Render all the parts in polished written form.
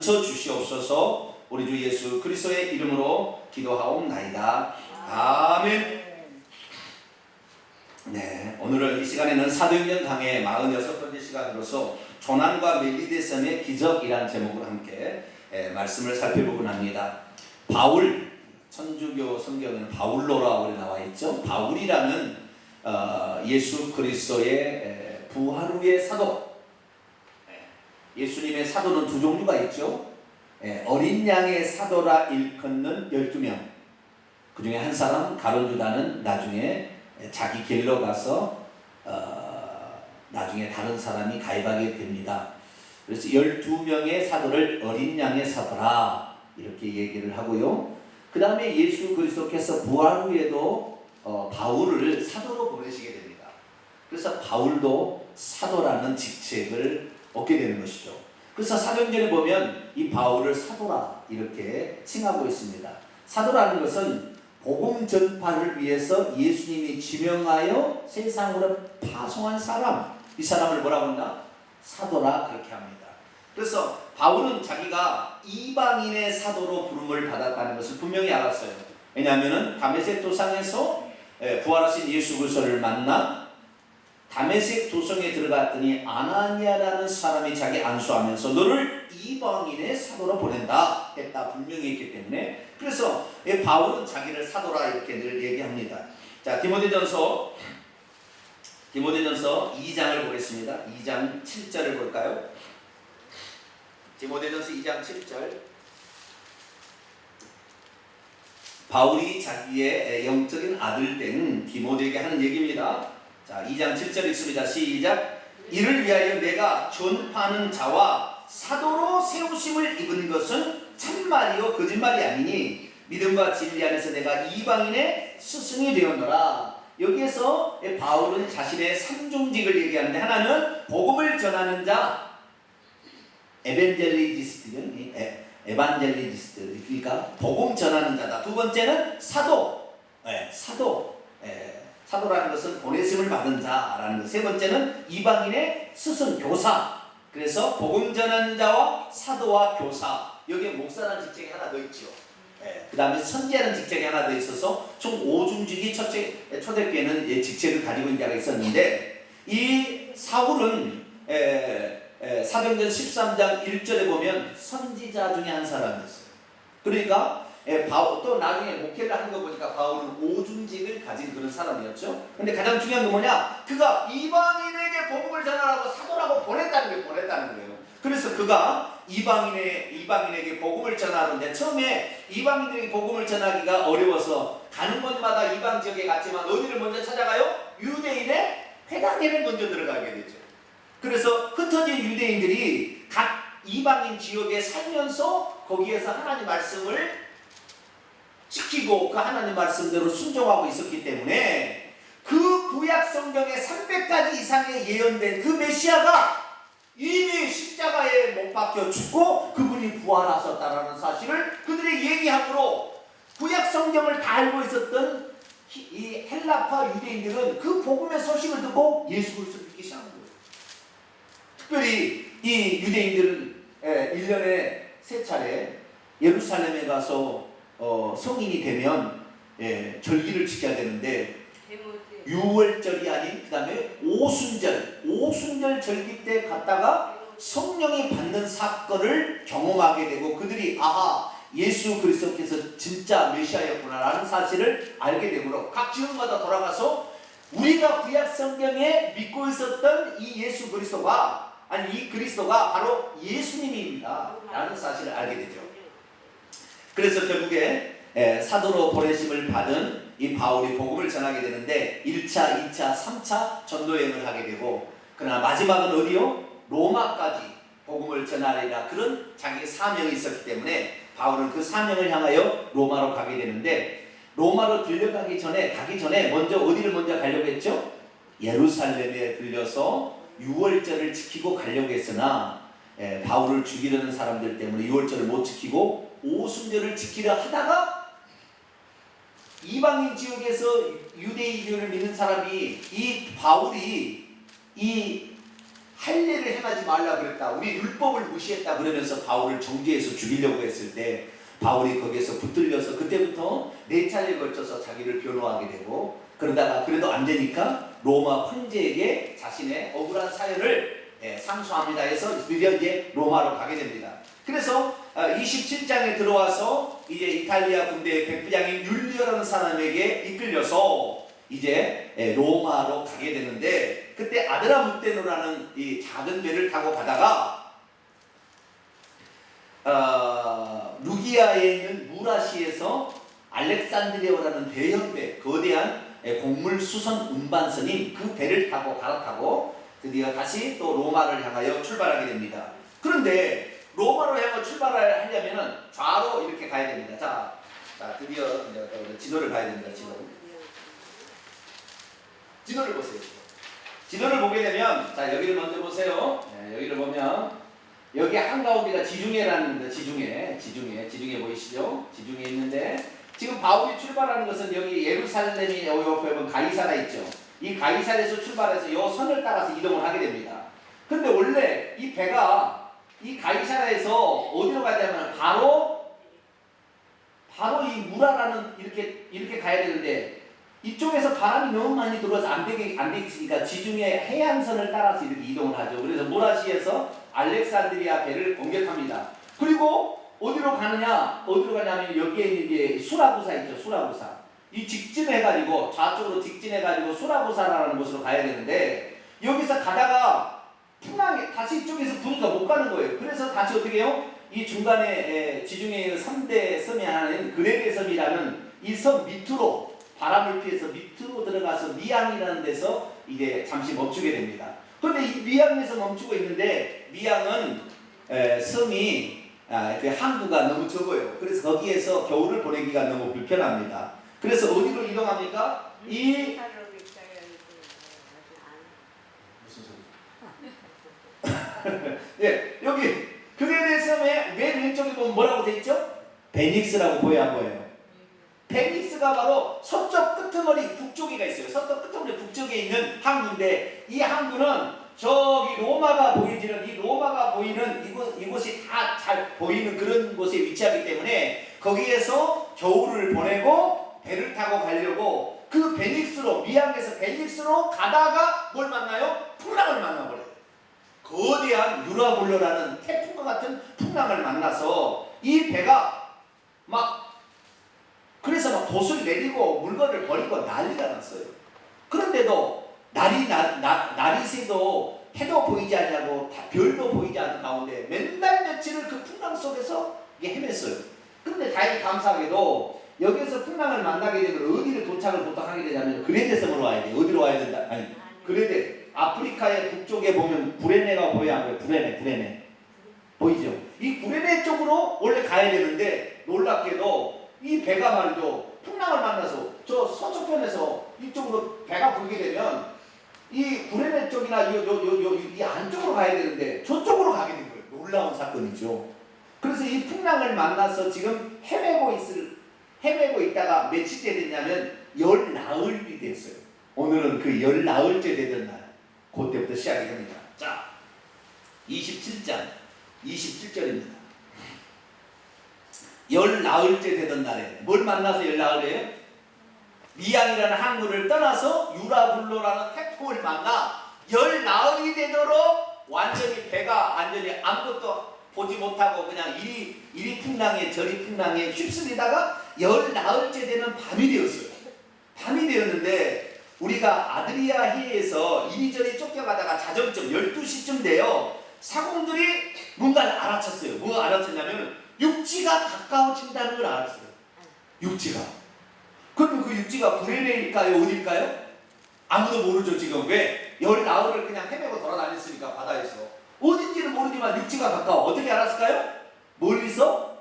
주시옵소서. 우리 주 예수 그리스도의 이름으로 기도하옵나이다. 아멘. 네, 오늘은 이 시간에는 사도행전 강의 46번째 시간으로서 조난과 멜리데섬의 기적이라는 제목으로 함께 말씀을 살펴보곤 합니다. 바울, 천주교 성경에는 바울로라고 나와 있죠. 바울이라는 예수 그리스도의 부활 후의 사도. 예수님의 사도는 두 종류가 있죠. 어린 양의 사도라 일컫는 12명. 그 중에 한 사람 가룟유다는 나중에 자기 길로 가서 나중에 다른 사람이 가입하게 됩니다. 그래서 12명의 사도를 어린 양의 사도라 이렇게 얘기를 하고요. 그 다음에 예수 그리스도께서 부활 후에도 바울을 사도로 보내시게 됩니다. 그래서 바울도 사도라는 직책을 얻게 되는 것이죠. 그래서 사도행전에 보면 이 바울을 사도라 이렇게 칭하고 있습니다. 사도라는 것은 복음 전파를 위해서 예수님이 지명하여 세상으로 파송한 사람, 이 사람을 뭐라고 한다? 사도라 그렇게 합니다. 그래서 바울은 자기가 이방인의 사도로 부름을 받았다는 것을 분명히 알았어요. 왜냐하면 다메섹 도상에서 부활하신 예수 그리스도를 만나 다메섹 도성에 들어갔더니 아나니아라는 사람이 자기 안수하면서 너를 이방인의 사도로 보낸다 했다 분명히 했기 때문에, 그래서 바울은 자기를 사도라 이렇게 늘 얘기합니다. 자, 디모데전서 2장을 보겠습니다. 2장 7절을 볼까요? 디모데전서 2장 7절. 바울이 자기의 영적인 아들 된 디모데에게 하는 얘기입니다. 자, 2장 7절 읽습니다. 시작. 이를 위하여 내가 전파하는 자와 사도로 세우심을 입은 것은 참말이요 거짓말이 아니니 믿음과 진리 안에서 내가 이방인의 스승이 되었노라. 여기에서 바울은 자신의 3종직을 얘기하는데, 하나는 복음을 전하는 자, 에반젤리스트, 그러니까 복음 전하는 자다. 두 번째는 사도, 사도라는 것은 보내심을 받은 자라는 것. 세 번째는 이방인의 스승, 교사. 그래서 복음 전하는 자와 사도와 교사. 여기에 목사라는 직책이 하나 더 있죠. 그 다음에 선지자라는 직책이 하나 더 있어서 총 5중직이 초대교회는 직책을 가지고 있는 자가 있었는데, 이 사울은 사도행전 13장 1절에 보면 선지자 중에 한 사람이었어요. 그러니까 바울, 또 나중에 목회를 하는 거 보니까 바울은 5중직을 가진 그런 사람이었죠. 근데 가장 중요한 건 뭐냐? 그가 이방인에게 복음을 전하라고 사도라고 보냈다는 거예요. 그래서 그가 이방인에게 복음을 전하는데, 처음에 이방인에게 복음을 전하기가 어려워서 가는 곳마다 이방 지역에 갔지만 어디를 먼저 찾아가요? 유대인의 회당에를 먼저 들어가게 되죠. 그래서 흩어진 유대인들이 각 이방인 지역에 살면서 거기에서 하나님 말씀을 지키고 그 하나님 말씀대로 순종하고 있었기 때문에 그 구약 성경에 300가지 이상의 예언된 그 메시아가 이미 십자가에 못 박혀 죽고 그분이 부활하셨다라는 사실을 그들의 얘기함으로 구약 성경을 다 알고 있었던 이 헬라파 유대인들은 그 복음의 소식을 듣고 예수 그리스도를 믿기 시작한 거예요. 특별히 이 유대인들은 1년에 3차례 예루살렘에 가서 성인이 되면 절기를 지켜야 되는데, 유월절이 아닌 그 다음에 오순절 절기 때 갔다가 성령이 받는 사건을 경험하게 되고, 그들이 아하 예수 그리스도께서 진짜 메시아였구나라는 사실을 알게 되므로 각 지역마다 돌아가서 우리가 구약 성경에 믿고 있었던 이 예수 그리스도가, 아니 이 그리스도가 바로 예수님입니다 라는 사실을 알게 되죠. 그래서 결국에 사도로 보내심을 받은 이 바울이 복음을 전하게 되는데 1차, 2차, 3차 전도여행을 하게 되고, 그러나 마지막은 어디요? 로마까지 복음을 전하리라, 그런 자기의 사명이 있었기 때문에 바울은 그 사명을 향하여 로마로 가게 되는데, 로마로 가기 전에 먼저 어디를 먼저 가려고 했죠? 예루살렘에 들려서 유월절을 지키고 가려고 했으나 바울을 죽이려는 사람들 때문에 유월절을 못 지키고 오순절을 지키려 하다가 이방인 지역에서 유대인을 믿는 사람이 이 바울이 이 할례를 행하지 말라 그랬다. 우리 율법을 무시했다 그러면서 바울을 정죄해서 죽이려고 했을 때 바울이 거기에서 붙들려서 그때부터 4차례에 걸쳐서 자기를 변호하게 되고 그러다가 그래도 안 되니까 로마 황제에게 자신의 억울한 사연을 상소합니다 해서 드디어 이제 로마로 가게 됩니다. 그래서 27장에 들어와서 이제 이탈리아 군대의 백부장인 율리오라는 사람에게 이끌려서 이제 로마로 가게 되는데 그때 아드라무테노라는 이 작은 배를 타고 가다가 루기아에 있는 무라시에서 알렉산드리아라는 대형배, 거대한 곡물 수선 운반선인 그 배를 타고 갈아타고 드디어 다시 또 로마를 향하여 출발하게 됩니다. 그런데 로마로 향해 출발을 하려면은 좌로 이렇게 가야 됩니다. 자 드디어 지도를 봐야 됩니다. 지도를 보세요. 지도를 보게 되면 자 여기를 먼저 보세요. 여기를 보면 여기 한가운데가 지중해라는 데입니다. 지중해 보이시죠? 지중해 있는데 지금 바울이 출발하는 것은 여기 예루살렘이 옆에 보면 가이사라 있죠. 이 가이사라에서 출발해서 이 선을 따라서 이동을 하게 됩니다. 근데 원래 이 배가 이 가이사라에서 어디로 가야 되냐면 바로 이 무라라는 이렇게 가야 되는데 이쪽에서 바람이 너무 많이 들어와서 안 되겠으니까 지중해 해안선을 따라서 이렇게 이동을 하죠. 그래서 무라시에서 알렉산드리아 배를 공격합니다. 그리고 어디로 가냐면 여기에 있는 게 수라구사 있죠. 수라구사. 이 직진해가지고 좌쪽으로 직진해가지고 수라구사라는 곳으로 가야 되는데 여기서 가다가 풍랑이 다시 이쪽에서 부니까 못 가는 거예요. 그래서 다시 어떻게 해요? 이 중간에 지중해 3대 섬이 하나인 그레데 섬이라는 이 섬 밑으로 바람을 피해서 밑으로 들어가서 미양이라는 데서 이제 잠시 멈추게 됩니다. 그런데 이 미양에서 멈추고 있는데 미양은 섬이 그 항구가 너무 적어요. 그래서 거기에서 겨울을 보내기가 너무 불편합니다. 그래서 어디로 이동합니까? 무슨 소리? 네, 여기 그레데 섬의 맨 왼쪽에 보면 뭐라고 돼 있죠? 베닉스라고 보여요. 베닉스가 바로 서쪽 끄트머리 북쪽에가 있어요. 서쪽 끄트머리 북쪽에 있는 항구인데 이 항구는 저기 로마가 보이는 이곳이 다 잘 보이는 그런 곳에 위치하기 때문에 거기에서 겨울을 보내고 배를 타고 가려고 그 미양에서 베닉스로 가다가 뭘 만나요? 풍랑을 만나버려요. 거대한 유라굴로라는 태풍과 같은 풍랑을 만나서 이 배가 그래서 막 돛을 내리고 물건을 버리고 난리가 났어요. 그런데도 날이 새도 해도 보이지 않냐고 별도 보이지 않는 가운데 몇 날 며칠을 그 풍랑 속에서 헤맸어요. 그런데 다행히 감사하게도 여기서 풍랑을 만나게 되면 어디를 보통 하게 되냐면 그레데 섬으로 와야 돼요. 어디로 와야 된다? 아니 그레데 아프리카의 북쪽에 보면 구레네가 보여요. 구레네 보이죠? 이 구레네 쪽으로 원래 가야 되는데 놀랍게도 이 배가 말이죠. 풍랑을 만나서 저 서쪽편에서 이쪽으로 배가 불게 되면 이 구레네 쪽이나 이 안쪽으로 가야 되는데 저쪽으로 가게 된 거예요. 놀라운 사건이죠. 그래서 이 풍랑을 만나서 지금 헤매고 있다가 며칠째 됐냐면 열 나흘이 됐어요. 오늘은 그 열 나흘째 되던 날 그때부터 시작이 됩니다. 자 27장 27절입니다. 열 나흘째 되던 날에 뭘 만나서 열 나흘이에요? 미양이라는 항구를 떠나서 유라굴로라는 태풍을 만나 열 나흘이 되도록 배가 완전히 아무것도 보지 못하고 그냥 이리 풍랑에 저리 풍랑에 휩쓸리다가 열 나흘째 되는 밤이 되었어요. 밤이 되었는데 우리가 아드리아 해에서 이리저리 쫓겨가다가 자정쯤 12시쯤 돼요. 사공들이 뭔가를 알아챘어요. 뭐가 알아챘냐면 육지가 가까워진다는 걸 알았어요. 육지가. 그러면 그 육지가 구레네일까요? 어딜까요? 아무도 모르죠. 지금 왜? 열 나흘을 그냥 헤매고 돌아다녔으니까 바다에서 어딘지는 모르지만 육지가 가까워. 어떻게 알았을까요? 멀리서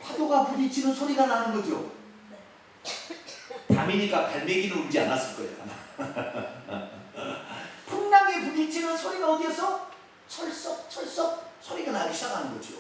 파도가 부딪히는 소리가 나는 거죠. 밤이니까 갈매기는 울지 않았을 거예요. 풍랑에 부딪히는 소리가 어디에서? 철썩 소리가 나기 시작하는 거죠.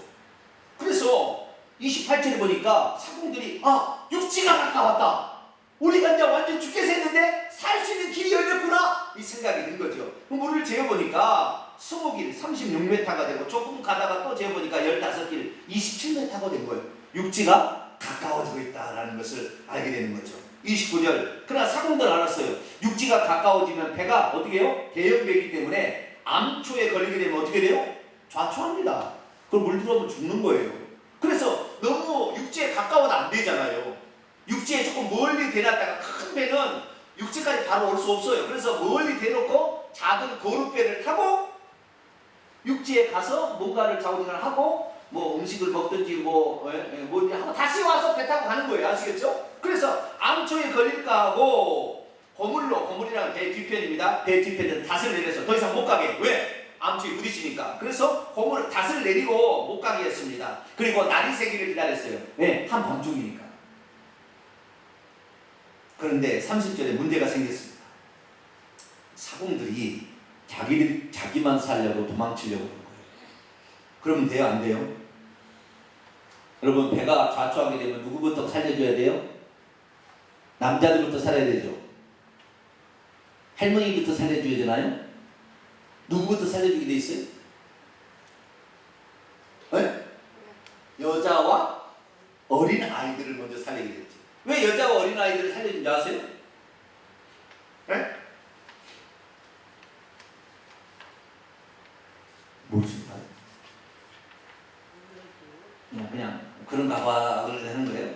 그래서 28절에 보니까 사공들이 육지가 가까웠다. 우리가 이제 완전 죽게 샜는데 살 수 있는 길이 열렸구나 이 생각이 든 거죠. 물을 재어보니까 20길 36m가 되고 조금 가다가 또 재어보니까 15길 27m가 된 거예요. 육지가 가까워지고 있다라는 것을 알게 되는 거죠. 29절. 그러나 사공들 알았어요. 육지가 가까워지면 배가 어떻게 해요? 대형배이기 때문에 암초에 걸리게 되면 어떻게 돼요? 좌초합니다. 그럼 물 들어오면 죽는 거예요. 그래서 너무 육지에 가까워도 안 되잖아요. 육지에 조금 멀리 대놨다가 큰 배는 육지까지 바로 올 수 없어요. 그래서 멀리 대놓고 작은 거룻배를 타고 육지에 가서 뭔가를 자우징을 하고 뭐 음식을 먹든지 뭐 하고 다시 와서 배 타고 가는 거예요. 아시겠죠? 그래서 암초에 걸릴까 하고 고물이라는 배 뒤편입니다. 배 뒤편에서 닷을 내려서 더 이상 못 가게. 왜? 암초에 부딪히니까. 그래서 고물을 닷을 내리고 못 가게 했습니다. 그리고 날이 새기를 기다렸어요. 왜? 한밤중이니까. 그런데 30절에 문제가 생겼습니다. 사공들이 자기만 살려고 도망치려고 그런 거예요. 그러면 돼요? 안 돼요? 여러분 배가 좌초하게 되면 누구부터 살려줘야 돼요? 남자들부터 살아야 되죠. 할머니부터 살려줘야 되나요? 누구부터 살려주게 돼 있어요? 네? 여자와 어린 아이들을 먼저 살리게 됐죠. 왜 여자와 어린 아이들을 살려준지 아세요? 네? 모르실까요? 그냥 그런가 봐 그러는 거예요.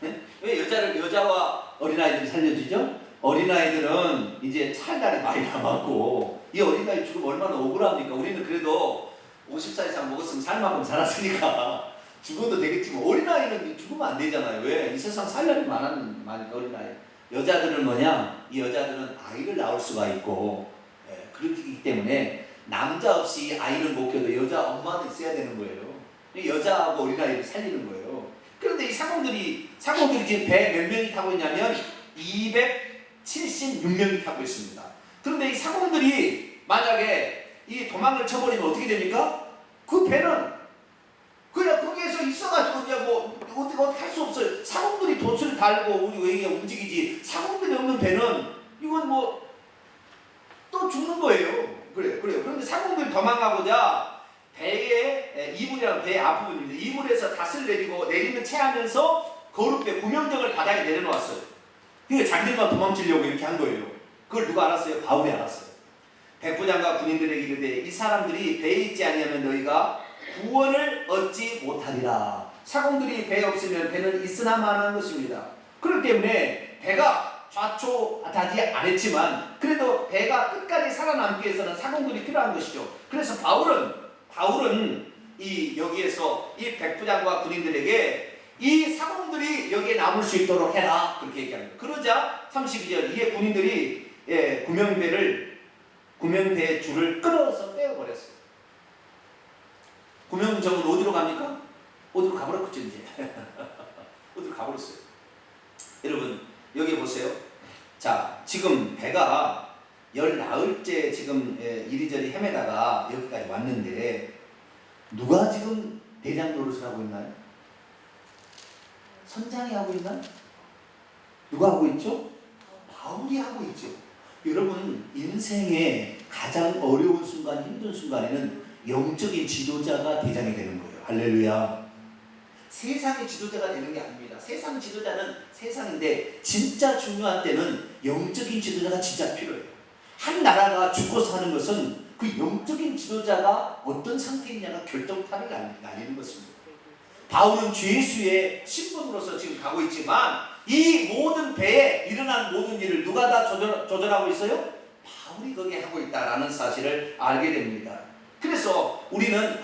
네? 왜 여자와 어린 아이들을 살려주죠? 어린 아이들은 이제 찰날이 많이 남았고 이 어린 아이 죽으면 얼마나 억울합니까? 우리는 그래도 50살 이상 먹었으면 살 만큼 살았으니까 죽어도 되겠지만 어린아이는 죽으면 안 되잖아요. 왜? 이 세상 살 날이 많으니까 어린아이. 여자들은 뭐냐? 이 여자들은 아이를 낳을 수가 있고 그렇기 때문에 남자 없이 아이를 못 키워도 여자 엄마는 있어야 되는 거예요. 여자하고 어린아이를 살리는 거예요. 그런데 이 사공들이 지금 배 몇 명이 타고 있냐면 276명이 타고 있습니다. 그런데 이 사공들이 만약에 이 도망을 쳐버리면 어떻게 됩니까? 그 배는 그냥 거기에서 있어가지고 그냥 뭐 어떻게 할 수 없어요. 사공들이 돛을 달고 우리가 움직이지. 사공들이 없는 배는 이건 뭐 또 죽는 거예요. 그래요. 그런데 사공들이 도망가고자 배의 이물이라는 배의 앞부분입니다. 이물에서 닷을 내리면 체하면서 거룩배 구명정을 바다에 내려놓았어요. 그러니까 자기들만 도망치려고 이렇게 한 거예요. 그걸 누가 알았어요? 바울이 알았어요. 백부장과 군인들에게 이르되 이 사람들이 배에 있지 아니하면 너희가 구원을 얻지 못하리라. 사공들이 배에 없으면 배는 있으나 마나한 것입니다. 그렇기 때문에 배가 좌초하지 않았지만 그래도 배가 끝까지 살아남기 위해서는 사공들이 필요한 것이죠. 그래서 바울은 여기에서 이 백부장과 군인들에게 이 사공들이 여기에 남을 수 있도록 해라 그렇게 얘기합니다. 그러자 32절 이에 군인들이 구명배의 줄을 끊어서 떼어버렸어요. 구명정은 어디로 갑니까? 어디로 가버렸겠죠 이제. 어디로 가버렸어요. 여러분 여기 보세요. 자 지금 배가 열 나흘째 지금 이리저리 헤매다가 여기까지 왔는데 누가 지금 대장 노릇을 하고 있나요? 선장이 하고 있나요? 누가 하고 있죠? 바울이 하고 있죠. 여러분 인생의 가장 어려운 순간 힘든 순간에는 영적인 지도자가 대장이 되는 거예요. 할렐루야. 세상의 지도자가 되는 게 아닙니다. 세상 지도자는 세상인데 진짜 중요한 때는 영적인 지도자가 진짜 필요해요. 한 나라가 죽고 사는 것은 그 영적인 지도자가 어떤 상태이냐가 결정타를 날리는 것입니다. 바울은 주 예수의 신분으로서 지금 가고 있지만 이 모든 배에 일어난 모든 일을 누가 다 조절하고 있어요? 바울이 거기에 하고 있다라는 사실을 알게 됩니다. 그래서 우리는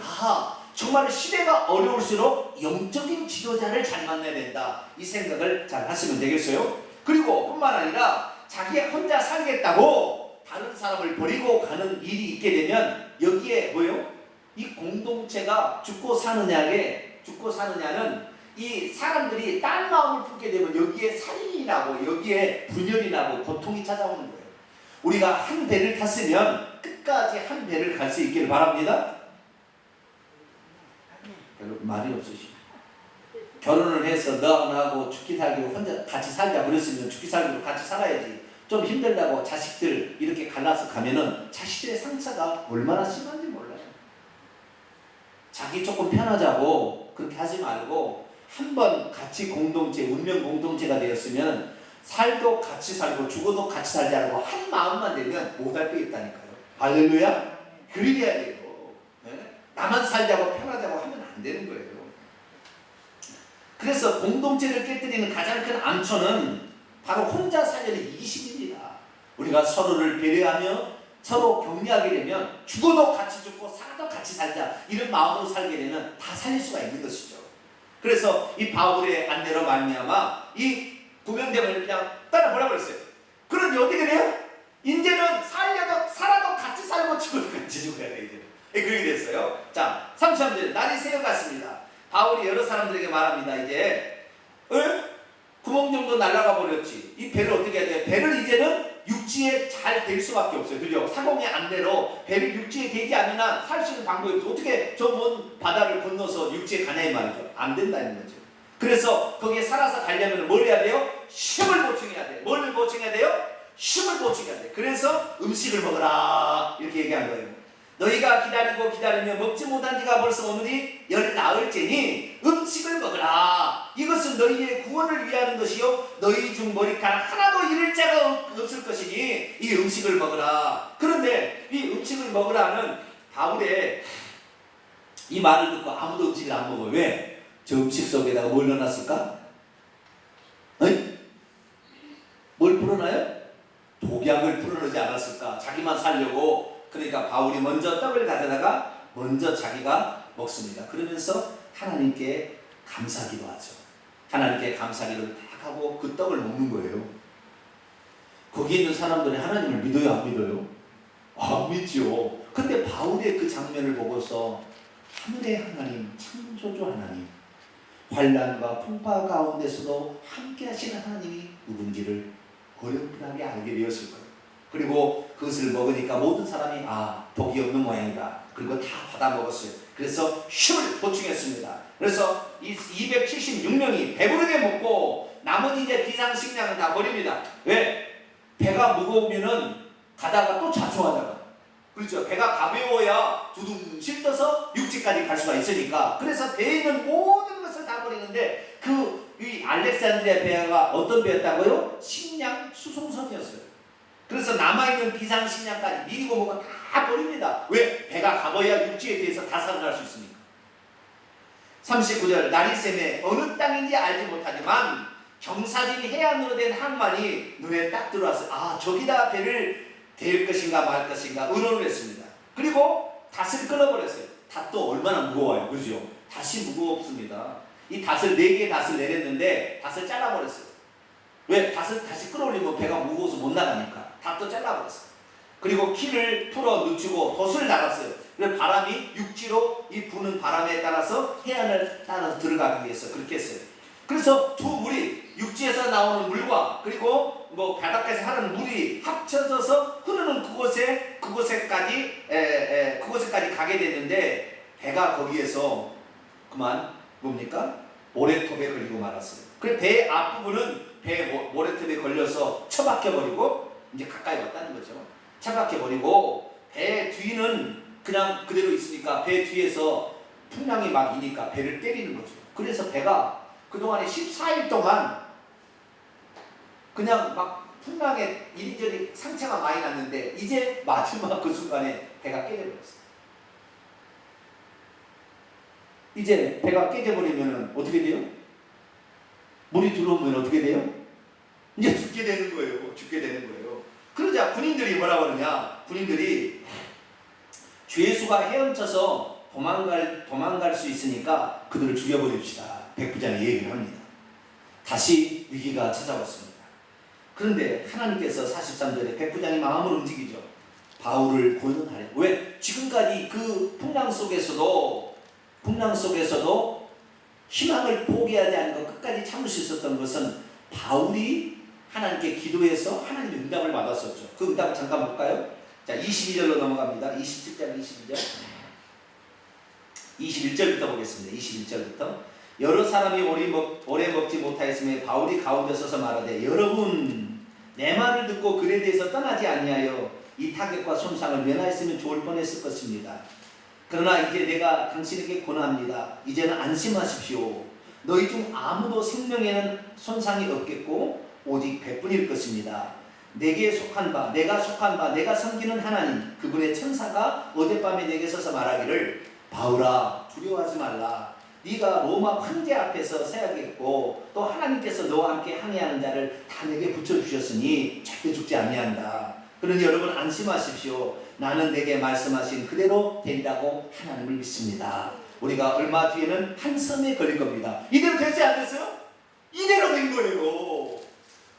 정말 시대가 어려울수록 영적인 지도자를 잘 만나야 된다. 이 생각을 잘 하시면 되겠어요. 그리고 뿐만 아니라 자기가 혼자 살겠다고 다른 사람을 버리고 가는 일이 있게 되면 여기에 뭐요? 이 공동체가 죽고 사느냐는 이 사람들이 딴 마음을 품게 되면 여기에 살인이 나고 여기에 분열이 나고 고통이 찾아오는 거예요. 우리가 한 배를 탔으면 끝까지 한 배를 갈 수 있기를 바랍니다. 별로 말이 없으시죠. 결혼을 해서 너하고 죽기 살기로 혼자 같이 살자 그랬으면 죽기 살기로 같이 살아야지. 좀 힘들다고 자식들 이렇게 갈라서 가면은 자식들의 상처가 얼마나 심한지 몰라요. 자기 조금 편하자고 그렇게 하지 말고 한번 같이 공동체, 운명 공동체가 되었으면 살도 같이 살고 죽어도 같이 살자고 한 마음만 되면 못할 게 있다니까요. 할렐루야. 그래야 돼요. 네? 나만 살자고 편하자고 하면 안 되는 거예요. 그래서 공동체를 깨뜨리는 가장 큰 암초는 바로 혼자 살려는 이기심입니다. 우리가 서로를 배려하며 서로 격려하게 되면 죽어도 같이 죽고 살아도 같이 살자 이런 마음으로 살게 되면 다 살릴 수가 있는 것이죠. 그래서 이 바울의 안내로 말미암아 이 구명대원을 그냥 따라보라고 그랬어요. 그러니 어떻게 돼요? 이제는 살아도 같이 살고 죽어도 같이 죽어야 돼요. 그렇게 됐어요. 자, 3절 날이 새어갔습니다. 바울이 여러 사람들에게 말합니다. 이제 구멍 정도 날아가 버렸지. 이 배를 어떻게 해야 돼요? 배를 이제는 육지에 잘 댈 수밖에 없어요. 그죠? 사공의 안내로 배를 육지에 대지 않으나 살 수 있는 방법이 없어. 어떻게 저 먼 바다를 건너서 육지에 가냐 이 말이죠. 안 된다는 거죠. 그래서 거기에 살아서 가려면 뭘 해야 돼요? 힘을 보충해야 돼요. 뭘 보충해야 돼요? 힘을 보충해야 돼요. 그래서 음식을 먹어라 이렇게 얘기한 거예요. 너희가 기다리며 먹지 못한 지가 벌써 오늘이 열 나흘째니 음식을 먹으라. 이것은 너희의 구원을 위하는 것이요 너희 중 머리카락 하나도 잃을 자가 없을 것이니 이 음식을 먹으라. 그런데 이 음식을 먹으라는 바울의 이 말을 듣고 아무도 음식을 안 먹어요. 왜? 저 음식 속에다가 뭘 넣어놨을까? 뭘 풀어놔요? 독약을 풀어놓지 않았을까? 자기만 살려고. 그러니까 바울이 먼저 떡을 가져다가 먼저 자기가 먹습니다. 그러면서 하나님께 감사기도 하죠. 하나님께 감사기도를 딱 하고 그 떡을 먹는 거예요. 거기 있는 사람들이 하나님을 믿어요, 안 믿어요? 안 믿죠. 근데 바울의 그 장면을 보고서 하늘의 하나님, 창조주 하나님, 환난과 풍파 가운데서도 함께 하시는 하나님이 누군지를 어렴풋하게 알게 되었을 거예요. 그리고 그것을 먹으니까 모든 사람이 독이 없는 모양이다. 그리고 다 받아 먹었어요. 그래서 힘을 보충했습니다. 그래서 이 276명이 배부르게 먹고 남은 이제 비상식량은 다 버립니다. 왜? 배가 무거우면은 가다가 또 자초하다가 그렇죠. 배가 가벼워야 두둥실 떠서 육지까지 갈 수가 있으니까. 그래서 배에 있는 모든 것을 다 버리는데 이 알렉산드리아 배가 어떤 배였다고요? 식량 수송선이었어요. 그래서 남아있는 비상식량까지 미리고 뭐가 다 버립니다. 왜? 배가 가봐야 육지에 대해서 다 살아날 수 있으니까. 39절 날이 새매 어느 땅인지 알지 못하지만 경사진 해안으로 된 항만이 눈에 딱 들어왔어요. 저기다 배를 댈 것인가 말 것인가 의논을 했습니다. 그리고 닷을 끊어버렸어요. 닷도 얼마나 무거워요. 그죠? 닷이 무겁습니다. 이 닷을 4개의 닷을 내렸는데 닷을 잘라버렸어요. 왜? 닷을 다시 끌어올리면 배가 무거워서 못 나가니까 닷도 잘라버렸어요. 그리고 키를 풀어 늦추고 돛을 달았어요. 그래서 바람이 육지로 이 부는 바람에 따라서 해안을 따라서 들어가기 위해서 그렇게 했어요. 그래서 두 물이 육지에서 나오는 물과 그리고 바닷가에서 하는 물이 합쳐져서 흐르는 그곳에까지 가게 됐는데 배가 거기에서 그만 뭡니까? 모래톱에 걸리고 말았어요. 그래서 배 앞부분은 배 모래톱에 걸려서 처박혀버리고 이제 가까이 왔다는 거죠. 처박혀버리고 배 뒤는 그냥 그대로 있으니까 배 뒤에서 풍랑이 막 이니까 배를 때리는 거죠. 그래서 배가 그동안에 14일 동안 그냥 막 풍랑에 이리저리 상처가 많이 났는데 이제 마지막 그 순간에 배가 깨져버렸어요. 이제 배가 깨져버리면 어떻게 돼요? 물이 들어오면 어떻게 돼요? 이제 죽게 되는 거예요. 죽게 되는 거예요. 그러자 군인들이 뭐라고 그러냐? 군인들이 죄수가 헤엄쳐서 도망갈 수 있으니까 그들을 죽여버립시다. 백부장이 얘기를 합니다. 다시 위기가 찾아왔습니다. 그런데 하나님께서 43절에 백부장이 마음을 움직이죠. 바울을 고용하려. 왜? 지금까지 그 풍랑 속에서도 희망을 포기하지 않고 끝까지 참을 수 있었던 것은 바울이 하나님께 기도해서 하나님의 응답을 받았었죠. 그 응답을 잠깐 볼까요? 자, 22절로 넘어갑니다. 27절, 22절. 21절부터 보겠습니다. 21절부터. 여러 사람이 오래 먹지 못하였으며 바울이 가운데 서서 말하되 여러분 내 말을 듣고 글에 대해서 떠나지 아니하여 이 타격과 손상을 면하였으면 좋을 뻔했을 것입니다. 그러나 이제 내가 당신에게 권합니다. 이제는 안심하십시오. 너희 중 아무도 생명에는 손상이 없겠고 오직 배뿐일 것입니다. 내게 속한 바, 내가 속한 바, 내가 섬기는 하나님, 그분의 천사가 어젯밤에 내게 서서 말하기를 바울아 두려워하지 말라. 네가 로마 황제 앞에서 서야겠고 또 하나님께서 너와 함께 항해하는 자를 다 내게 붙여주셨으니 절대 죽지 아니한다. 그러니 여러분 안심하십시오. 나는 내게 말씀하신 그대로 되리라고 하나님을 믿습니다. 우리가 얼마 뒤에는 한 섬에 걸릴 겁니다. 이대로 됐어요 안 됐어요? 이대로 된 거예요.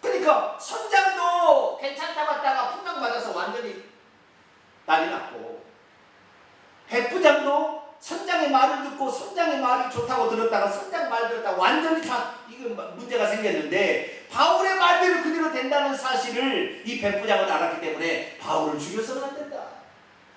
그러니까 선장도 괜찮다고 했다가 풍랑 맞아서 완전히 난리 났고, 백부장도 선장의 말을 듣고 선장의 말이 좋다고 들었다가 선장 말 들었다가 완전히 다 이거 문제가 생겼는데, 바울의 말대로 그대로 된다는 사실을 이 백부장은 알았기 때문에 바울을 죽여서는 안 된다.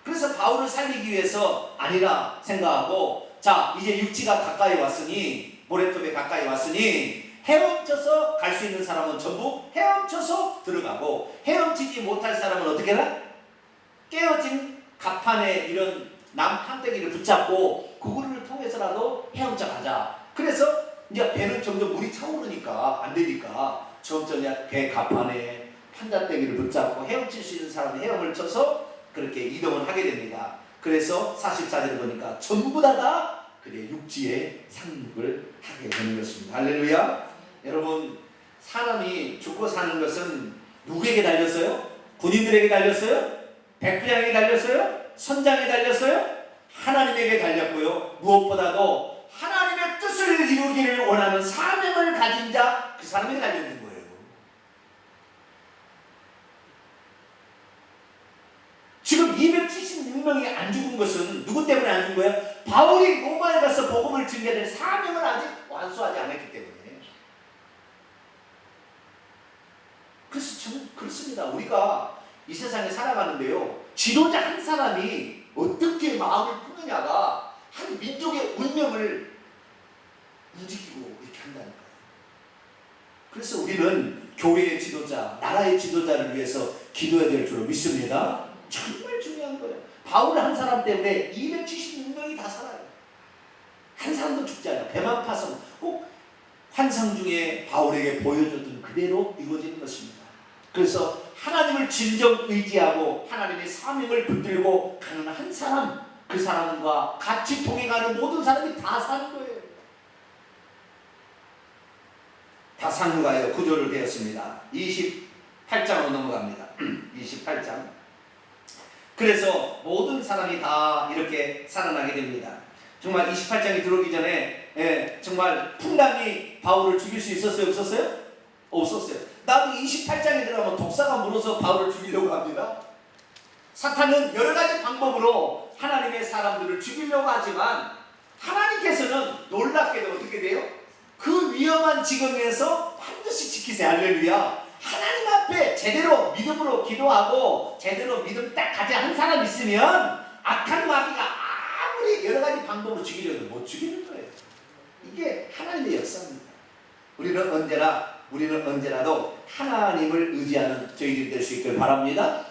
그래서 바울을 살리기 위해서 아니라 생각하고, 자 이제 육지가 가까이 왔으니, 모래톱에 가까이 왔으니 헤엄쳐서 갈 수 있는 사람은 전부 헤엄쳐서 들어가고, 헤엄치지 못할 사람은 어떻게 해라? 깨어진 갑판에 이런 남판대기를 붙잡고 그거를 통해서라도 헤엄쳐 가자. 그래서 이제 배는 점점 물이 차오르니까 안 되니까 점점 배 갑판에 판자대기를 붙잡고 헤엄칠 수 있는 사람은 헤엄을 쳐서 그렇게 이동을 하게 됩니다. 그래서 44절을 보니까 전부 다 그래 육지에 상륙을 하게 되는 것입니다. 할렐루야. 여러분, 사람이 죽고 사는 것은 누구에게 달렸어요? 군인들에게 달렸어요? 백부장에게 달렸어요? 선장에게 달렸어요? 하나님에게 달렸고요. 무엇보다도 하나님의 뜻을 이루기를 원하는 사명을 가진 자, 그 사람에게 달려있는 거예요. 지금 276명이 안 죽은 것은 누구 때문에 안 죽은 거예요? 바울이 로마에 가서 복음을 증거해야 될 사명을 아직 완수하지 않았기 때문에. 그래서 저는 그렇습니다. 우리가 이 세상에 살아가는데요, 지도자 한 사람이 어떻게 마음을 푸느냐가 한 민족의 운명을 움직이고 이렇게 한다니까요. 그래서 우리는 교회의 지도자, 나라의 지도자를 위해서 기도해야 될 줄로 믿습니다. 정말 중요한 거예요. 바울 한 사람 때문에 276명이 다 살아요. 한 사람도 죽지 않아요. 배만 파서 꼭 환상 중에 바울에게 보여줬던 그대로 이루어지는 것입니다. 그래서 하나님을 진정 의지하고 하나님의 사명을 붙들고 가는 한 사람, 그 사람과 같이 동행하는 모든 사람이 다 사는 거예요. 다 상륙하여 구조를 되었습니다. 28장으로 넘어갑니다. 28장. 그래서 모든 사람이 다 이렇게 살아나게 됩니다. 정말 28장이 들어오기 전에 정말 풍랑이 바울을 죽일 수 있었어요? 없었어요? 없었어요. 나도 28장에 들어가면 독사가 물어서 바울을 죽이려고 합니다. 사탄은 여러 가지 방법으로 하나님의 사람들을 죽이려고 하지만 하나님께서는 놀랍게도 어떻게 돼요? 그 위험한 지경에서 반드시 지키세요. 할렐루야. 하나님 앞에 제대로 믿음으로 기도하고 제대로 믿음 딱 가진 한 사람 있으면 악한 마귀가 아무리 여러 가지 방법으로 죽이려도 못 죽이는 거예요. 이게 하나님의 역사입니다. 우리는 언제라도 하나님을 의지하는 저희들이 될 수 있길 바랍니다.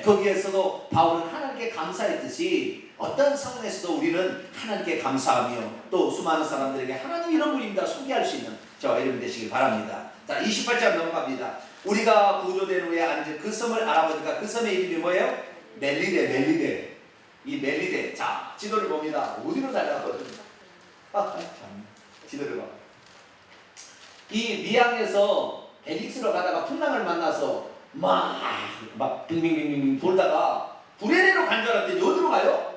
거기에서도 바울은 하나님께 감사했듯이 어떤 상황에서도 우리는 하나님께 감사하며 또 수많은 사람들에게 하나님 이런 분입니다 소개할 수 있는 저와 여러분 되시길 바랍니다. 자, 28장 넘어갑니다. 우리가 구조된 후에 앉은 그 섬을 알아보니까 그 섬의 이름이 뭐예요? 멜리데. 이 멜리데. 자, 지도를 봅니다. 어디로 달려가거든요. 참, 지도를 봐. 이 미항에서 벨릭스로 가다가 풍랑을 만나서 막 빙빙빙빙 돌다가 부레네로 간 줄 알았더니 어디로 가요?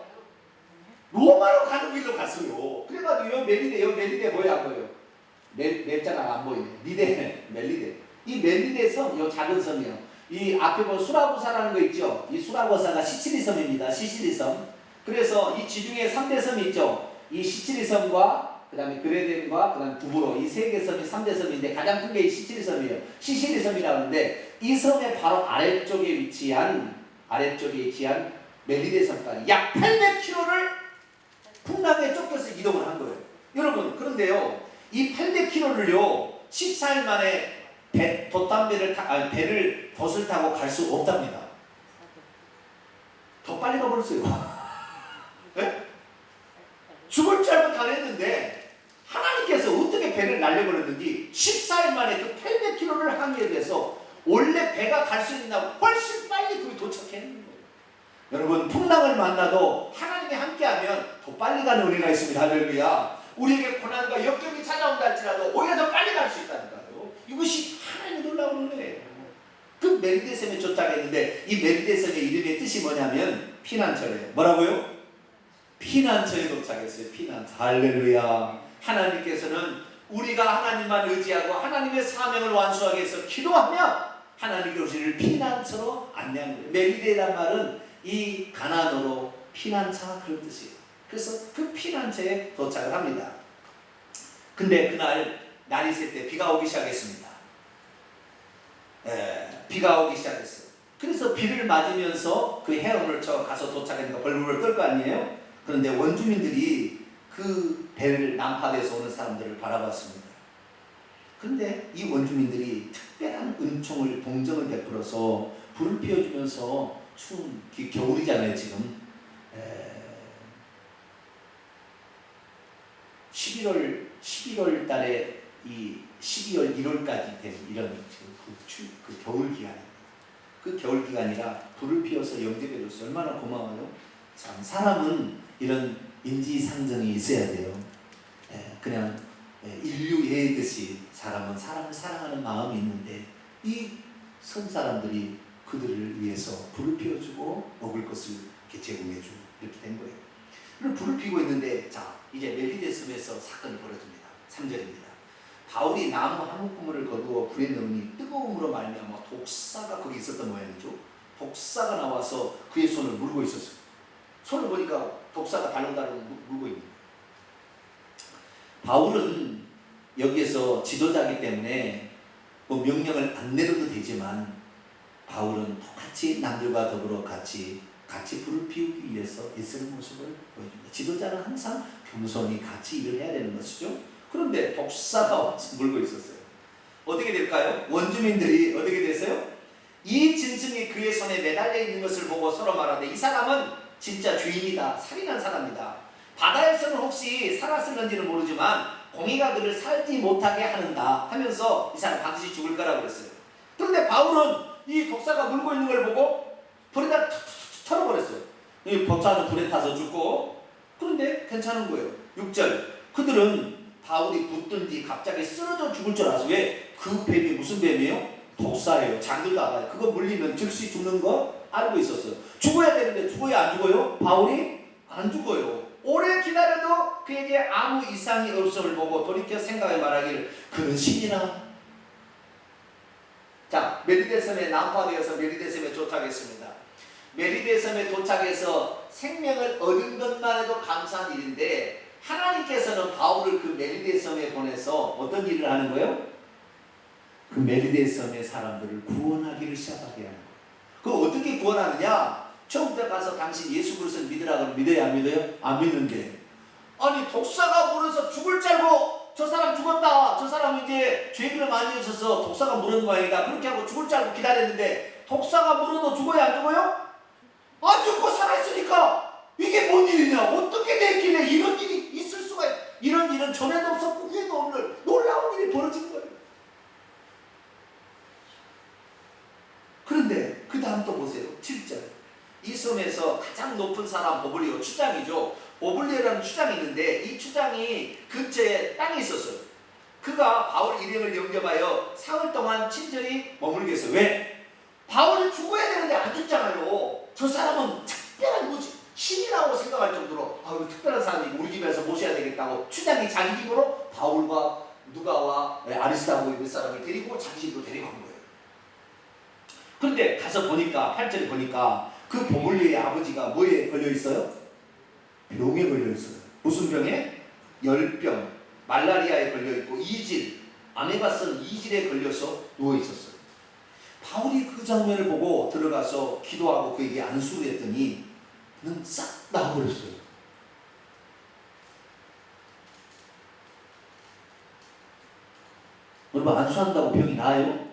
로마로 가는 길로 갔어요. 그래가지고 멜리데 뭐야 안 보여요? 멜자가 안 보이네. 멜리데. 이 멜리데 섬, 이 작은 섬이요. 이 앞에 보면 수라고사라는 거 있죠. 이 수라고사가 시칠리 섬입니다. 시칠리 섬. 그래서 이 지중해 3대 섬이 있죠. 이 시칠리 섬과 그 다음에 그레덴과 그 다음에 두브로 이 세 개 섬이 3대 섬인데 가장 큰 게 이 시칠리 섬이에요. 시칠리 섬이라고 하는데 이 섬의 바로 아래쪽에 위치한 멜리데 섬까지 약 800km를 풍랑에 쫓겨서 이동을 한 거예요. 여러분, 그런데요, 이 800km를요 14일 만에 돛을 타고 갈 수 없답니다. 더 빨리 가버렸어요. 네? 죽을 줄 알고 다녔는데 하나님께서 어떻게 배를 날려버렸는지 14일 만에 그 800km를 항해해서 원래 배가 갈 수 있나 훨씬 빨리 거기 도착했는 거예요. 여러분, 풍랑을 만나도 하나님이 함께하면 더 빨리 가는 은혜가 있습니다. 할렐루야. 우리에게 고난과 역경이 찾아온다 할지라도 오히려 더 빨리 갈 수 있다니까요. 이것이 하나님의 놀라운 은혜예요. 그 메리데섬에 도착했는데 이 메리데섬의 이름의 뜻이 뭐냐면 피난처래요. 뭐라고요? 피난처에 도착했어요. 피난처. 할렐루야. 하나님께서는 우리가 하나님만 의지하고 하나님의 사명을 완수하기 위해서 기도하면 하나님께서 우리를 피난처로 안내합니다. 메리데란 말은 이 가나안어로 피난처 그런 뜻이에요. 그래서 그 피난처에 도착을 합니다. 근데 그날 날이 새 때 비가 오기 시작했습니다. 비가 오기 시작했어요. 그래서 비를 맞으면서 그 해엄을 쳐 가서 도착하니까 벌벌 떨 거 아니에요? 그런데 원주민들이 그 배를 난파돼서 오는 사람들을 바라봤습니다. 그런데 이 원주민들이 특별한 은총을 동정을 베풀어서 불을 피워주면서 추운 겨울이잖아요 지금. 11월 달에 이 12월 1월까지 된 이런 그 겨울 기간입니다. 그 겨울 기간이라 불을 피워서 영접해줘서 얼마나 고마워요. 참 사람은 이런 인지상정이 있어야 돼요. 그냥 인류애듯이 사람은 사람을 사랑하는 마음이 있는데 이 선 사람들이 그들을 위해서 불을 피워주고 먹을 것을 이렇게 제공해주고 이렇게 된 거예요. 그리고 불을 피우고 있는데 자 이제 멜리데섬에서 사건이 벌어집니다. 3절입니다. 바울이 나무 한 묶음을 거두어 불에 넣으니 뜨거움으로 말미암아 독사가 거기 있었던 모양이죠. 독사가 나와서 그의 손을 물고 있었어요. 손을 보니까 독사가 달롱달롱 물고 있는 거예요. 바울은 여기에서 지도자이기 때문에 뭐 명령을 안 내려도 되지만 바울은 똑같이 남들과 더불어 같이 불을 피우기 위해서 애쓰는 모습을 보여줍니다. 지도자는 항상 겸손히 같이 일을 해야 되는 것이죠. 그런데 독사가 와서 물고 있었어요. 어떻게 될까요? 원주민들이 어떻게 됐어요? 이 짐승이 그의 손에 매달려 있는 것을 보고 서로 말하되 이 사람은 진짜 주인이다. 살인한 사람이다. 바다에서는 혹시 살았을는지는 모르지만 공의가 그를 살지 못하게 하는다 하면서 이 사람 반드시 죽을 거라고 그랬어요. 그런데 바울은 이 독사가 물고 있는 걸 보고 불에다 털어버렸어요. 이 독사는 불에 타서 죽고 그런데 괜찮은 거예요. 6절 그들은 바울이 붙든지 갑자기 쓰러져 죽을 줄 알아서 왜? 그 뱀이 무슨 뱀이에요? 독사예요. 장들도 알아요. 그거 물리면 즉시 죽는 거 알고 있었어요. 죽어야 되는데 죽어요 안 죽어요? 바울이 안 죽어요. 오래 기다려도 그에게 아무 이상이 없음을 보고 돌이켜 생각해 말하기를 그는 신이나. 자, 메리데섬에 난파되어서 메리데섬에 도착했습니다. 메리데섬에 도착해서 생명을 얻은 것만 해도 감사한 일인데 하나님께서는 바울을 그 메리데섬에 보내서 어떤 일을 하는 거예요? 그 메리데섬의 사람들을 구원하기를 시작하게 하는 거예요. 그거 어떻게 구원하느냐? 처음부터 가서 당신 예수 그리스도를 믿으라 그러면 믿어요 안 믿어요? 안 믿는데 아니 독사가 물어서 죽을 줄 알고 저 사람 죽었다. 저 사람 이제 죄를 많이 지어서 독사가 물은 모양이다. 그렇게 하고 죽을 줄 알고 기다렸는데 독사가 물어도 죽어요 안 죽어요? 안 죽고 살아있으니까 이게 뭔 일이냐? 어떻게 됐길래 이런 일이 있을 수가 이런 일은 전에도 없었고 후에도 없는 놀라운 일이 벌어진 거예요. 그런데 그 다음 또 보세요. 7절 이 섬에서 가장 높은 사람 보블리오 추장이죠. 보블리오라는 추장이 있는데 이 추장이 근처에 땅이 있었어요. 그가 바울 일행을 영접하여 사흘 동안 친절히 머물게 했어요. 왜? 바울이 죽어야 되는데 안 죽잖아요. 저 사람은 특별한 뭐지? 신이라고 생각할 정도로 특별한 사람이 우리 집에서 모셔야 되겠다고 추장이 자기 집으로 바울과 누가와 아리스타고 몇 사람을 데리고 자기 집으로 데려간 거예요. 그런데 가서 보니까 8절에 보니까 그 보블리오의 아버지가 뭐에 걸려 있어요? 병에 걸려 있어요. 무슨 병에? 열병, 말라리아에 걸려 있고 이질, 아메바스는 이질에 걸려서 누워 있었어요. 바울이 그 장면을 보고 들어가서 기도하고 그에게 안수를 했더니 그는 싹 나와버렸어요. 여러분 안수한다고 병이 나아요?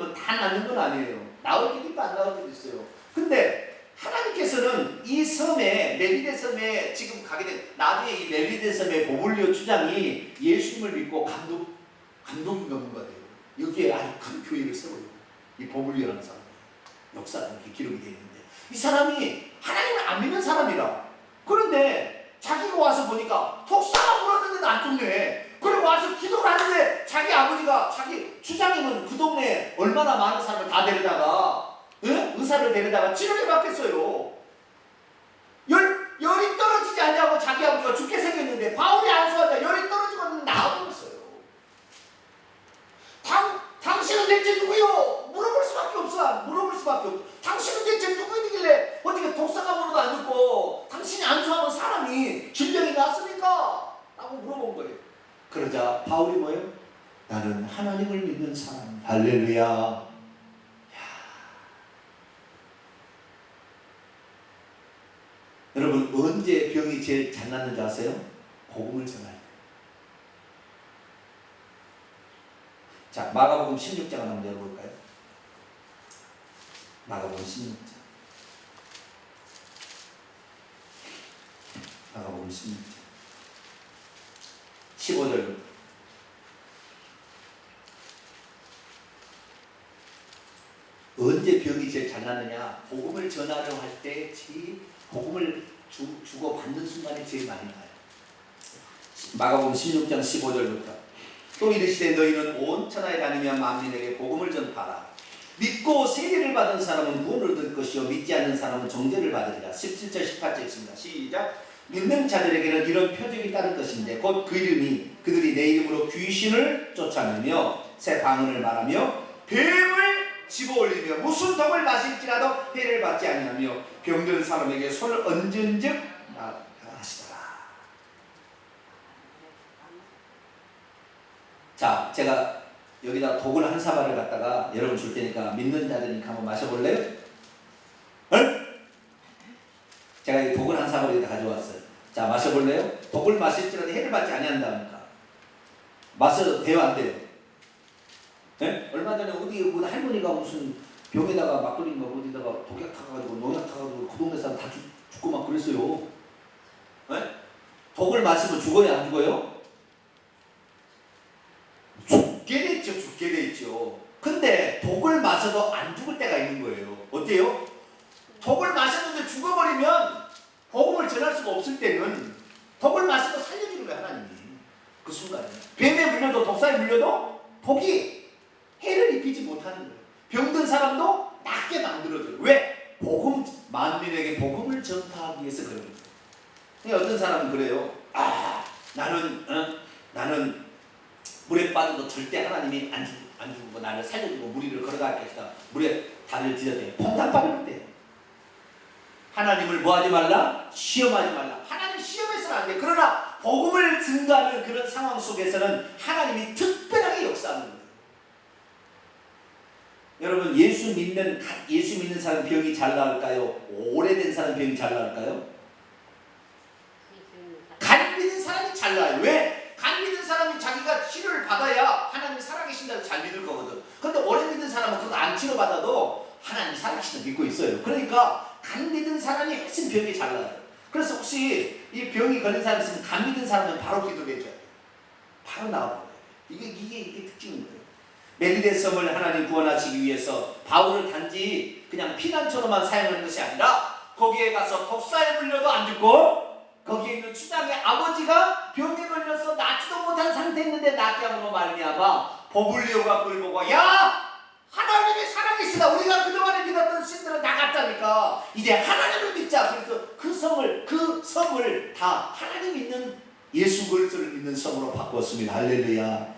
먹으면 다 낫는 건 아니에요. 나올 때도 있고 안 나올 때도 있어요. 근데 하나님께서는 이 섬에, 멜리데 섬에 지금 가게 된, 나중에 이 멜리데 섬의 보블리오 추장이 예수님을 믿고 감동이 넘는 것 같아요. 여기에 아주 큰 교회를 세워요. 이 보블리오라는 사람. 역사가 이렇게 기록이 되어 있는데, 이 사람이 하나님을 안 믿는 사람이라. 그런데 자기가 와서 보니까 독사가 물었는데도 안 죽네. 그리고 와서 기도를 하는데 자기 아버지가, 자기 추장님은 그 동네에 얼마나 많은 사람을 다 데려다가, 의사를 데려다가 치료를 받겠어요. 열이 떨어지지 않냐고 자기 아버지가 죽게 생겼는데 바울이 안수하자 열이 떨어지고 나아버렸어요. 당신은 대체 누구요? 물어볼 수밖에 없어. 물어볼 수밖에 없어. 당신은 대체 누구이길래 어떻게 독사가 물어도 안 죽고 당신이 안수하는 사람이 질병이 났습니까? 라고 물어본 거예요. 그러자 바울이 뭐예요? 나는 하나님을 믿는 사람. 할렐루야. 여러분, 언제 병이 제일 잘 낫는지 아세요? 복음을 전할 때. 자, 마가복음 16장을 한번 열어볼까요? 마가복음 16장. 마가복음 16장. 15절부터. 언제 병이 제일 잘 낫느냐? 복음을 전하려 할 때 복음을 주고 받는 순간이 제일 많이 나요. 마가복음 16장 15절부터. 또 이르시되 너희는 온 천하에 다니며 만민에게 복음을 전파하라. 믿고 세례를 받은 사람은 구원을 얻을 것이요 믿지 않는 사람은 정죄를 받으리라. 17절 18절입니다. 시작. 믿는 자들에게는 이런 표적이 따를 것인데 곧 그 이름이 그들이 내 이름으로 귀신을 쫓아내며 새 방언을 말하며 뱀을 집어올리며 무슨 독을 마실지라도 해를 받지 아니하며 병든 사람에게 손을 얹은즉 나으시더라. 자, 제가 여기다 독을 한 사발을 갖다가 여러분 줄 테니까 믿는 자들이니까 한번 마셔볼래요? 응? 제가 이 독을 한 사발을 여기다 가져왔어요. 자, 마셔볼래요? 독을 마실지라도 해를 받지 아니한다니까. 마셔도 돼요, 안 돼요? 네? 얼마 전에 어디 할머니가 무슨 병에다가 막걸리인가 어디다가 독약 타가지고 농약 타가지고 그 동네 사람 다 죽고 막 그랬어요. 네? 독을 마시면 죽어요, 안 죽어요? 죽게 돼 있죠. 근데 독을 마셔도 안 죽을 때가 있는 거예요. 어때요? 독을 마셨는데 죽어버리면 복음을 전할 수가 없을 때는 독을 마시고 살려주는 거예요, 하나님이. 그 순간에 뱀에 물려도 독사에 물려도 독이 해를 입히지 못하는 거예요. 병든 사람도 낫게 만들어줘요. 왜? 만민에게 복음을 전파하기 위해서 그런 거예요. 어떤 사람은 그래요. 나는 물에 빠져도 절대 하나님이 안 죽고 나를 살려주고 무리를 걸어갈 것이다. 물에 다리를 디뎌대요. 퐁당 빠르는데요. 하나님을 뭐하지 말라? 시험하지 말라. 하나님 시험해서는 안 돼. 그러나 복음을 증거하는 그런 상황 속에서는 하나님이 특별하게 역사하는 거예요. 여러분, 예수 믿는 사람 병이 잘 나을까요? 오래된 사람 병이 잘 나을까요? 간 믿는 사람이 잘 나아요. 왜? 간 믿는 사람이 자기가 치료를 받아야 하나님이 살아계신다고 잘 믿을 거거든. 근데 오래 믿는 사람은 그거 안 치료받아도 하나님이 살아계신다고 믿고 있어요. 그러니까 간 믿는 사람이 훨씬 병이 잘 나아요. 그래서 혹시 이 병이 걸린 사람이 있으면 간 믿는 사람은 바로 기도를 해줘야 돼요. 바로 나와버려요. 이게 특징인 거예요. 멜리데 섬을 하나님 구원하시기 위해서 바울을 단지 그냥 피난처로만 사용하는 것이 아니라 거기에 가서 독사에 물려도 안 죽고 거기에 있는 추장의 아버지가 병에 걸려서 낫지도 못한 상태였는데 낫게 함으로 말미암아 보블리오가 그걸 보고 야! 하나님이 살아계시다. 우리가 그동안에 믿었던 신들은 다 갔다니까 이제 하나님을 믿자. 그래서 그 섬을 다 하나님 믿는 예수 그리스도를 믿는 섬으로 바꿨습니다. 할렐루야.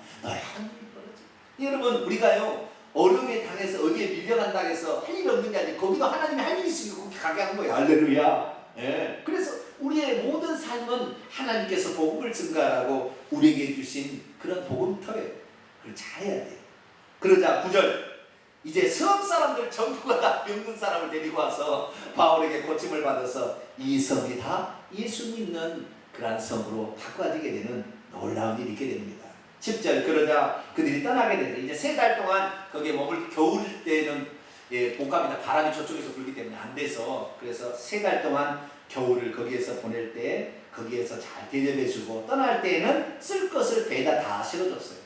여러분, 우리가요 어려움에 당해서 어디에 밀려간다 해서 할 일 없는 게 아니라 거기도 하나님이 할 일이 있으니까 거기 가게 하는 거예요. 할렐루야. 예. 그래서 우리의 모든 삶은 하나님께서 복음을 증가하라고 우리에게 주신 그런 복음터예요. 그걸 잘해야 돼요. 그러자 9절, 이제 섬 사람들 전부가 다 병든 사람을 데리고 와서 바울에게 고침을 받아서 이 섬이 다 예수 믿는 그러한 섬으로 바꿔지게 되는 놀라운 일이 있게 됩니다. 10절 그러자 그들이 떠나게 되죠. 이제 3달 동안 거기에 머물 겨울 때는 못 갑니다. 바람이 저쪽에서 불기 때문에 안 돼서 그래서 3달 동안 겨울을 거기에서 보낼 때 거기에서 잘 대접해주고 떠날 때에는 쓸 것을 배에다 다 실어줬어요.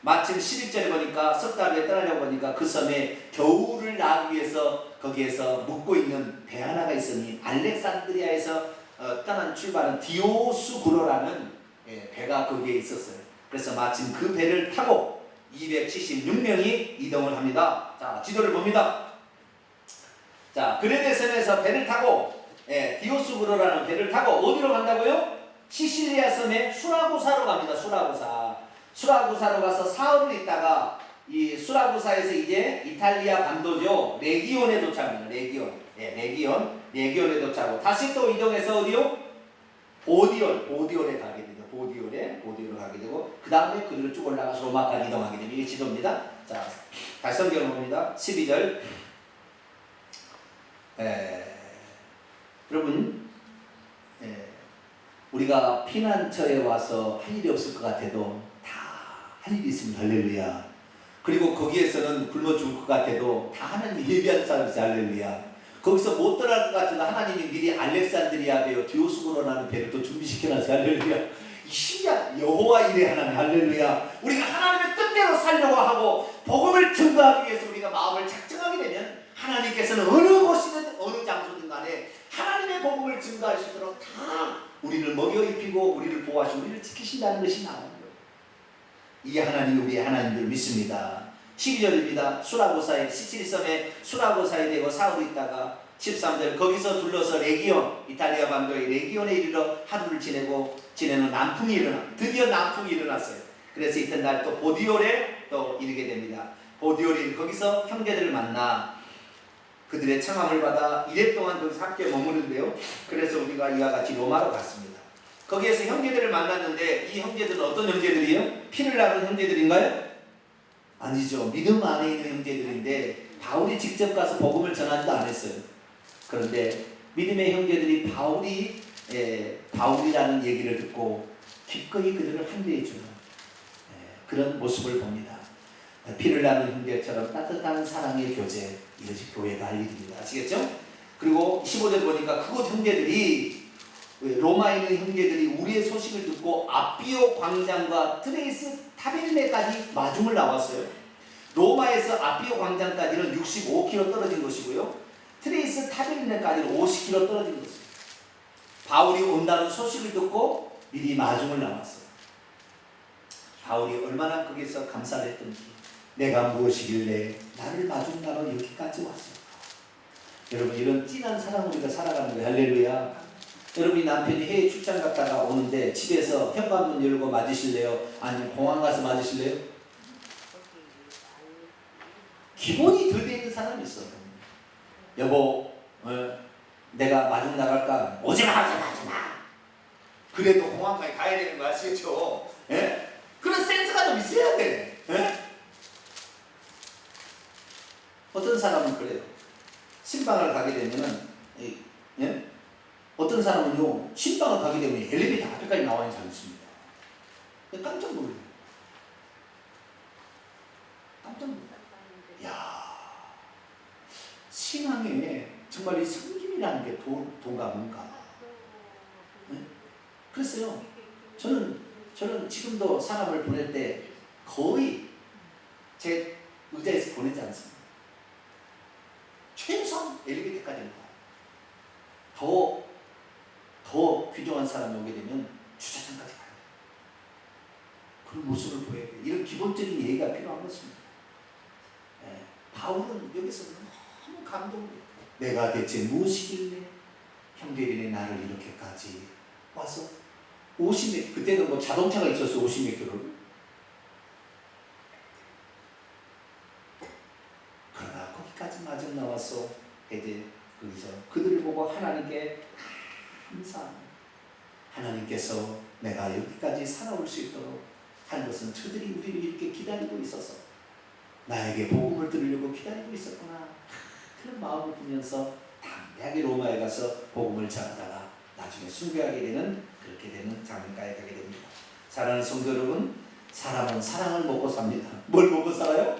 마침 11절에 보니까 석 달 후에 떠나려고 보니까 그 섬에 겨울을 나기 위해서 거기에서 묵고 있는 배 하나가 있으니 알렉산드리아에서 떠난 출발은 디오스구로라는 배가 거기에 있었어요. 그래서 마침 그 배를 타고 276명이 이동을 합니다. 자, 지도를 봅니다. 자, 그레네 섬에서 배를 타고 디오스구로라는 배를 타고 어디로 간다고요? 시실리아 섬의 수라구사로 갑니다. 수라구사로 가서 사흘을 있다가 이 수라구사에서 이제 이탈리아 반도죠. 레기온에 도착합니다. 레기온에 도착하고 다시 또 이동해서 어디요? 보디올에 가게 되죠. 보디올에 가게 되고 그 다음에 그리로 쭉 올라가서 로마까지 이동하게 됩니다. 이게 지도입니다. 자, 다시 성경을 봅니다. 12절. 여러분, 우리가 피난처에 와서 할 일이 없을 것 같아도 다 할 일이 있으면 할렐루야. 그리고 거기에서는 굶어 죽을 것 같아도 다 하나님 예비한 사람이지 할렐루야. 거기서 못 들어갈 것 같아도 하나님이 미리 알렉산드리아 배요 디오스구로라는 배를 또 준비시켜놨어요. 할렐루야. 이 신기한 여호와 일의 하나님 할렐루야. 우리가 하나님의 뜻대로 살려고 하고 복음을 증거하기 위해서 우리가 마음을 작정하게 되면 하나님께서는 어느 곳이든 어느 장소든 간에 하나님의 복음을 증거할 수 있도록 다 우리를 먹여 입히고 우리를 보호하시고 우리를 지키신다는 것이 나옵니다. 이 하나님이 우리의 하나님을 믿습니다. 12절입니다. 수라고사에 시칠리 섬에 수라고사에 되고 사흘 있다가 13절 거기서 둘러서 레기온 이탈리아 반도의 레기온에 이르러 하루를 지내는 남풍이 드디어 남풍이 일어났어요. 그래서 이튿날 또 보디올에 또 이르게 됩니다. 보디올에 거기서 형제들을 만나 그들의 청함을 받아 이래 동안 거기서 함께 머무는데요. 그래서 우리가 이와 같이 로마로 갔습니다. 거기에서 형제들을 만났는데 이 형제들은 어떤 형제들이에요? 피를 나눈 형제들인가요? 아니죠. 믿음 안에 있는 형제들인데 바울이 직접 가서 복음을 전하지도 않았어요. 그런데 믿음의 형제들이 바울이라는 얘기를 듣고 기꺼이 그들을 환대해 주는 그런 모습을 봅니다. 피를 나눈 형제처럼 따뜻한 사랑의 교제, 이것이 교회가 할 일입니다. 아시겠죠? 그리고 15절 보니까 그곳 형제들이 로마에 있는 형제들이 우리의 소식을 듣고 아비오 광장과 트레이스 타베르네까지 마중을 나왔어요. 로마에서 아비오 광장까지는 65km 떨어진 것이고요. 트레이스 타베르네까지는 50km 떨어진 것이에요. 바울이 온다는 소식을 듣고 미리 마중을 나왔어요. 바울이 얼마나 거기서 감사를 했던지 내가 무엇이길래 나를 마중 나러 여기까지 왔을까. 여러분 이런 찐한 사랑 우리가 살아가는 거예요. 할렐루야. 여러분이 남편이 해외 출장 갔다가 오는데 집에서 현관문 열고 맞으실래요? 아니면 공항 가서 맞으실래요? 기본이 덜 돼 있는 사람이 있어요. 여보, 내가 마중 나갈까? 오지마. 그래도 공항까지 가야 되는 거 아시겠죠? 그런 센스가 좀 있어야 돼. 어떤 사람은 그래요. 신방을 가게 되면은 어떤 사람은요 신방을 가게 되면 엘리베이터 앞에까지 나와 있는 사람이 있습니다. 깜짝 놀라요. 깜짝 놀라요. 야, 신앙에 정말 이 섬김이라는 게 도가 뭔가. 그랬어요. 저는 지금도 사람을 보낼 때 거의 제 의자에서 보내지 않습니다. 최소한 엘리베이터까지는 더 귀중한 사람이 오게 되면 주차장까지 가요. 그런 모습을 보여야 돼요. 이런 기본적인 예의가 필요한 것입니다. 바울은 여기서 너무 감동돼요. 내가 대체 무엇이길래 형제들이 나를 이렇게까지 와서 50몇 그때는 뭐 자동차가 있었어요. 50몇 킬로를. 그러나 거기까지 마중 나와서 이제 거기서 그들을 보고 하나님께 감사합니다. 하나님께서 내가 여기까지 살아올 수 있도록 한 것은 저들이 우리를 이렇게 기다리고 있어서 나에게 복음을 들으려고 기다리고 있었구나. 그런 마음을 보면서 담대하게 로마에 가서 복음을 전하다가 나중에 순교하게 되는 그렇게 되는 장면까지 가게 됩니다. 사랑하는 성도 여러분, 사람은 사랑을 먹고 삽니다. 뭘 먹고 살아요?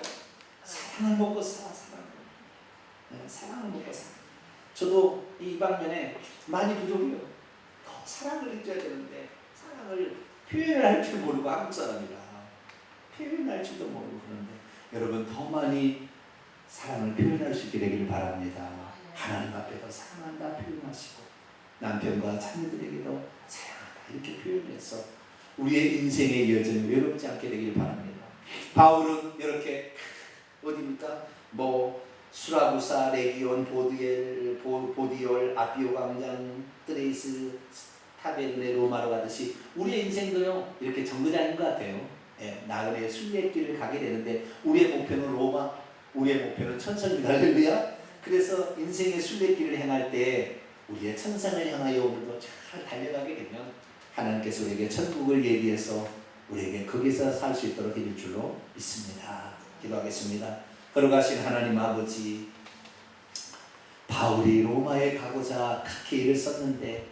사랑을 먹고 살아. 사랑을 먹고 살아. 저도 이 방면에 많이 부족해요. 더 사랑을 해줘야 되는데 사랑을 표현할 줄 모르고 한국 사람이라 표현할 줄도 모르고 그런데 여러분 더 많이 사랑을 표현할 수 있게 되길 바랍니다. 하나님 앞에도 사랑한다 표현하시고 남편과 자녀들에게도 사랑한다 이렇게 표현해서 우리의 인생의 여정이 외롭지 않게 되길 바랍니다. 바울은 이렇게 어디입니까? 수라구사, 레기온, 보디올, 아피오 광장, 트레이스, 타베르네, 로마로 가듯이 우리의 인생도요 이렇게 정거장인 것 같아요. 나그네의 순례길을 가게 되는데 우리의 목표는 로마, 우리의 목표는 천성입니다. 할렐루야. 그래서 인생의 순례길을 행할 때 우리의 천상을 향하여 오늘도 잘 달려가게 되면 하나님께서 우리에게 천국을 예비해서 우리에게 거기서 살 수 있도록 해줄 줄로 믿습니다. 기도하겠습니다. 걸어가신 하나님 아버지, 바울이 로마에 가고자 그렇게 일을 썼는데